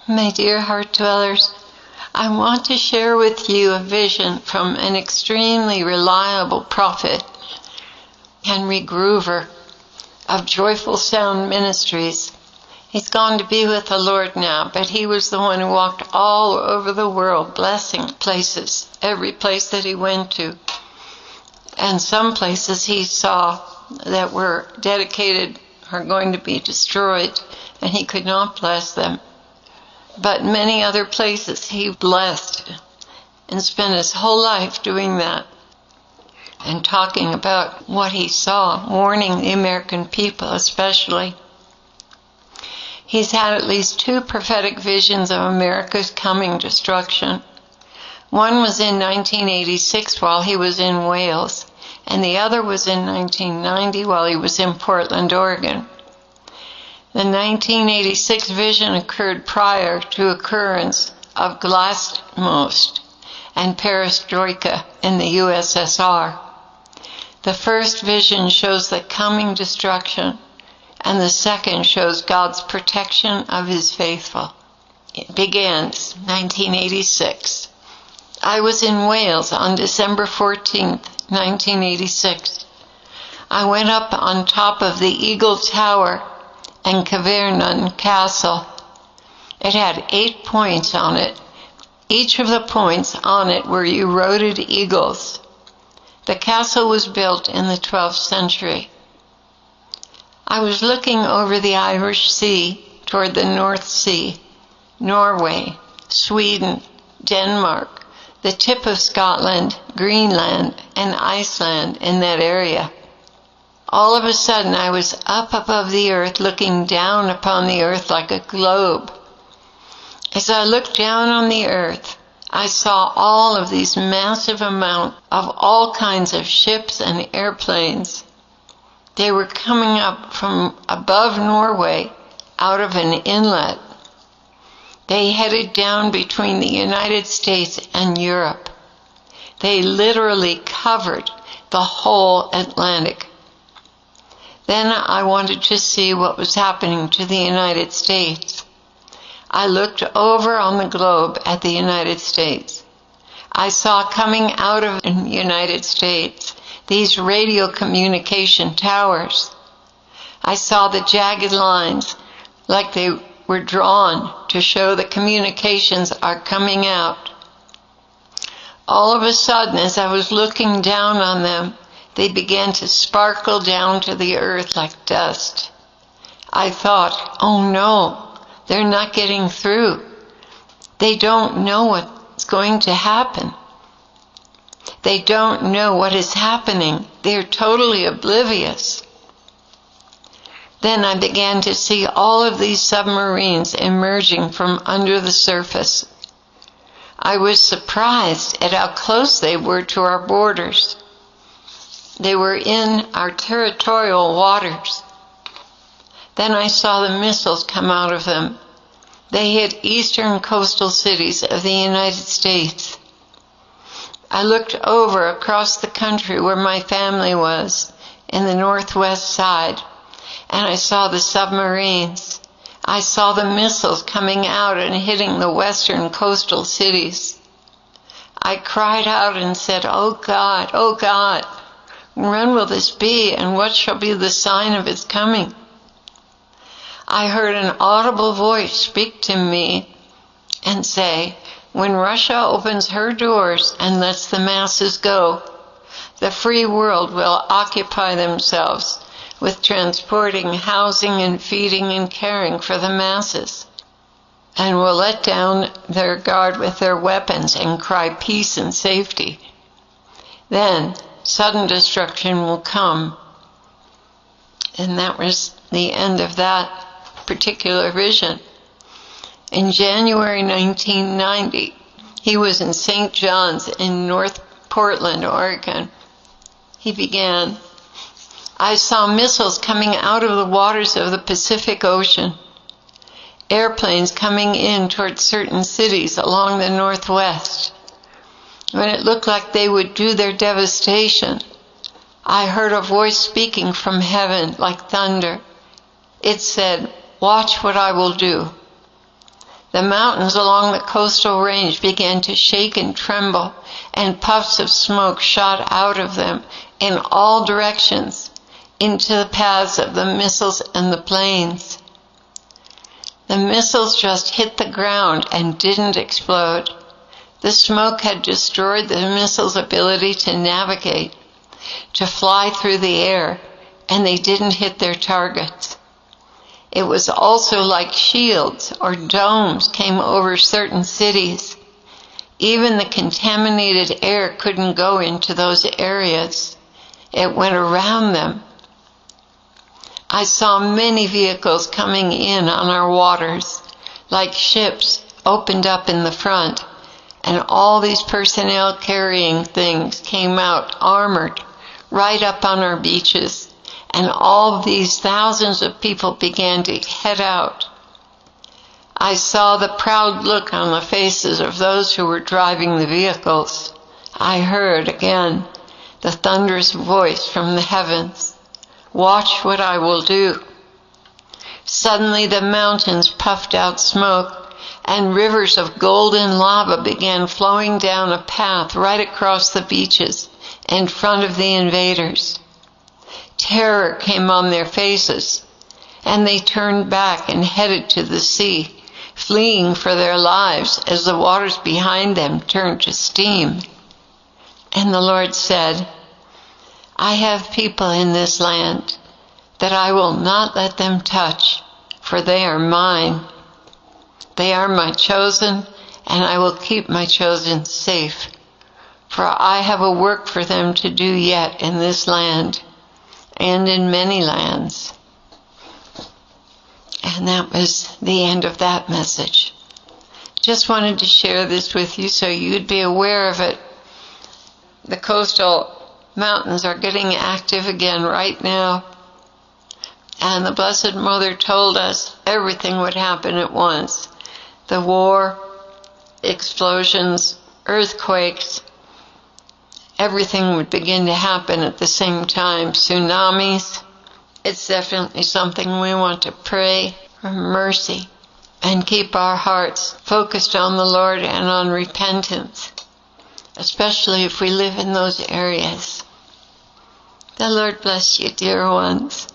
My dear heart dwellers, I want to share with you a vision from an extremely reliable prophet, Henry Gruver of Joyful Sound Ministries. He's gone to be with the Lord now, but he was the one who walked all over the world, blessing places, every place that he went to. And some places he saw that were dedicated are going to be destroyed, and he could not bless them. But many other places he blessed and spent his whole life doing that and talking about what he saw, warning the American people especially. He's had at least 2 prophetic visions of America's coming destruction. One was in 1986 while he was in Wales, and the other was in 1990 while he was in Portland, Oregon. The 1986 vision occurred prior to occurrence of glasnost and perestroika in the USSR. The first vision shows the coming destruction, and the second shows God's protection of his faithful. It begins 1986. I was in Wales on December 14th, 1986. I went up on top of the Eagle Tower and Cavernan Castle. It had 8 points on it. Each of the points on it were eroded eagles. The castle was built in the 12th century. I was looking over the Irish Sea toward the North Sea, Norway, Sweden, Denmark, the tip of Scotland, Greenland, and Iceland in that area. All of a sudden, I was up above the earth, looking down upon the earth like a globe. As I looked down on the earth, I saw all of these massive amounts of all kinds of ships and airplanes. They were coming up from above Norway, out of an inlet. They headed down between the United States and Europe. They literally covered the whole Atlantic. Then I wanted to see what was happening to the United States. I looked over on the globe at the United States. I saw coming out of the United States these radio communication towers. I saw the jagged lines like they were drawn to show the communications are coming out. All of a sudden, as I was looking down on them, they began to sparkle down to the earth like dust. I thought, oh no, they're not getting through. They don't know what's going to happen. They don't know what is happening. They're totally oblivious. Then I began to see all of these submarines emerging from under the surface. I was surprised at how close they were to our borders. They were in our territorial waters. Then I saw the missiles come out of them. They hit eastern coastal cities of the United States. I looked over across the country where my family was, in the northwest side, and I saw the submarines. I saw the missiles coming out and hitting the western coastal cities. I cried out and said, oh God, when will this be, and what shall be the sign of its coming? I heard an audible voice speak to me and say, when Russia opens her doors and lets the masses go, the free world will occupy themselves with transporting, housing, and feeding and caring for the masses, and will let down their guard with their weapons and cry peace and safety. Then sudden destruction will come. And that was the end of that particular vision. In January 1990, he was in St. John's in North Portland, Oregon. He began, I saw missiles coming out of the waters of the Pacific Ocean, airplanes coming in towards certain cities along the northwest. When it looked like they would do their devastation, I heard a voice speaking from heaven like thunder. It said, watch what I will do. The mountains along the coastal range began to shake and tremble, and puffs of smoke shot out of them in all directions into the paths of the missiles and the planes. The missiles just hit the ground and didn't explode. The smoke had destroyed the missiles' ability to navigate, to fly through the air, and they didn't hit their targets. It was also like shields or domes came over certain cities. Even the contaminated air couldn't go into those areas. It went around them. I saw many vehicles coming in on our waters, like ships opened up in the front, and all these personnel carrying things came out armored right up on our beaches. And all these thousands of people began to head out. I saw the proud look on the faces of those who were driving the vehicles. I heard again the thunderous voice from the heavens, "Watch what I will do." Suddenly the mountains puffed out smoke, and rivers of golden lava began flowing down a path right across the beaches in front of the invaders. Terror came on their faces, and they turned back and headed to the sea, fleeing for their lives as the waters behind them turned to steam. And the Lord said, "I have people in this land that I will not let them touch, for they are mine. They are my chosen, and I will keep my chosen safe, for I have a work for them to do yet in this land, and in many lands." And that was the end of that message. Just wanted to share this with you so you'd be aware of it. The coastal mountains are getting active again right now. And the Blessed Mother told us everything would happen at once. The war, explosions, earthquakes, everything would begin to happen at the same time. Tsunamis. It's definitely something we want to pray for mercy and keep our hearts focused on the Lord and on repentance, especially if we live in those areas. The Lord bless you, dear ones.